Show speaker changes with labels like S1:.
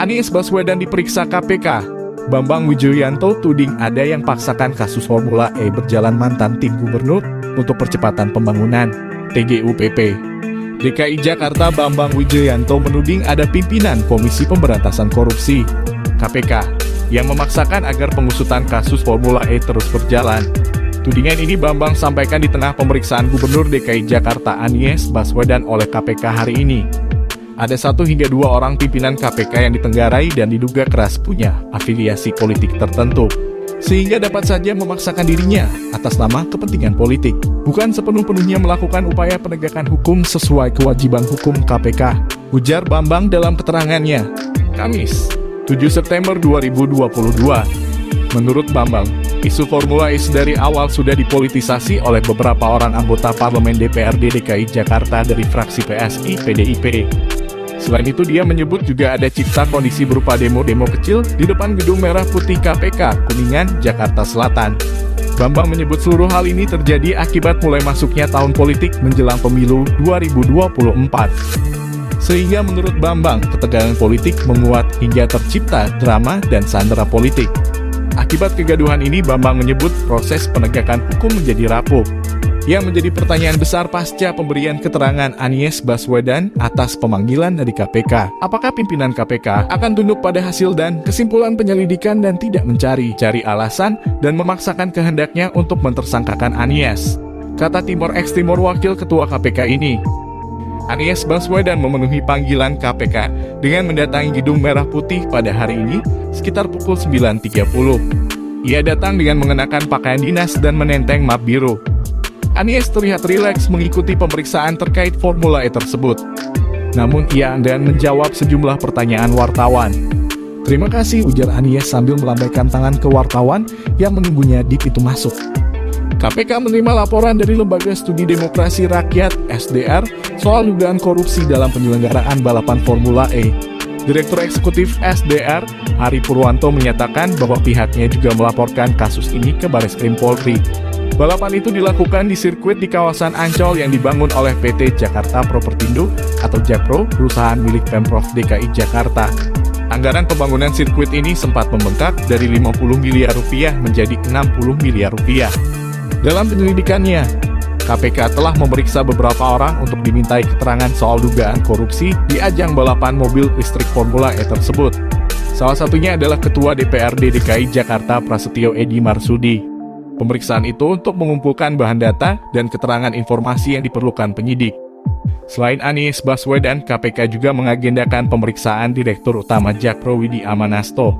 S1: Anies Baswedan diperiksa KPK. Bambang Wijoyanto tuding ada yang paksakan kasus Formula E berjalan mantan tim gubernur untuk percepatan pembangunan. TGUPP DKI Jakarta Bambang Wijoyanto menuding ada pimpinan Komisi Pemberantasan Korupsi (KPK) yang memaksakan agar pengusutan kasus Formula E terus berjalan. Tudingan ini Bambang sampaikan di tengah pemeriksaan Gubernur DKI Jakarta Anies Baswedan oleh KPK hari ini. Ada 1 hingga 2 orang pimpinan KPK yang ditenggarai dan diduga keras punya afiliasi politik tertentu, sehingga dapat saja memaksakan dirinya atas nama kepentingan politik, bukan sepenuh-penuhnya melakukan upaya penegakan hukum sesuai kewajiban hukum KPK, ujar Bambang dalam keterangannya, Kamis, 7 September 2022. Menurut Bambang, isu Formula E dari awal sudah dipolitisasi oleh beberapa orang anggota parlemen DPRD DKI Jakarta dari fraksi PSI PDIP. Selain itu dia menyebut juga ada cipta kondisi berupa demo-demo kecil di depan Gedung Merah Putih KPK, Kuningan, Jakarta Selatan. Bambang menyebut seluruh hal ini terjadi akibat mulai masuknya tahun politik menjelang pemilu 2024. Sehingga menurut Bambang, ketegangan politik menguat hingga tercipta drama dan sandera politik. Akibat kegaduhan ini, Bambang menyebut proses penegakan hukum menjadi rapuh. Yang menjadi pertanyaan besar pasca pemberian keterangan Anies Baswedan atas pemanggilan dari KPK. Apakah pimpinan KPK akan tunduk pada hasil dan kesimpulan penyelidikan dan tidak mencari alasan dan memaksakan kehendaknya untuk mentersangkakan Anies? Kata Timor X Timor Wakil Ketua KPK ini. Anies Baswedan memenuhi panggilan KPK dengan mendatangi Gedung Merah Putih pada hari ini sekitar pukul 9.30. Ia datang dengan mengenakan pakaian dinas dan menenteng map biru. Anies terlihat rileks mengikuti pemeriksaan terkait Formula E tersebut. Namun ia enggan menjawab sejumlah pertanyaan wartawan. Terima kasih, ujar Anies sambil melambaikan tangan ke wartawan yang menunggunya di pintu masuk. KPK menerima laporan dari Lembaga Studi Demokrasi Rakyat (SDR) soal dugaan korupsi dalam penyelenggaraan balapan Formula E. Direktur Eksekutif SDR, Hari Purwanto menyatakan bahwa pihaknya juga melaporkan kasus ini ke Bareskrim Polri. Balapan itu dilakukan di sirkuit di kawasan Ancol yang dibangun oleh PT Jakarta Propertindo atau Jakpro, perusahaan milik Pemprov DKI Jakarta. Anggaran pembangunan sirkuit ini sempat membengkak dari 50 miliar rupiah menjadi 60 miliar rupiah. Dalam penyelidikannya, KPK telah memeriksa beberapa orang untuk dimintai keterangan soal dugaan korupsi di ajang balapan mobil listrik Formula E tersebut. Salah satunya adalah Ketua DPRD DKI Jakarta Prasetyo Edi Marsudi. Pemeriksaan itu untuk mengumpulkan bahan data dan keterangan informasi yang diperlukan penyidik. Selain Anies Baswedan, KPK juga mengagendakan pemeriksaan Direktur Utama Jakpro Widi Amanasto.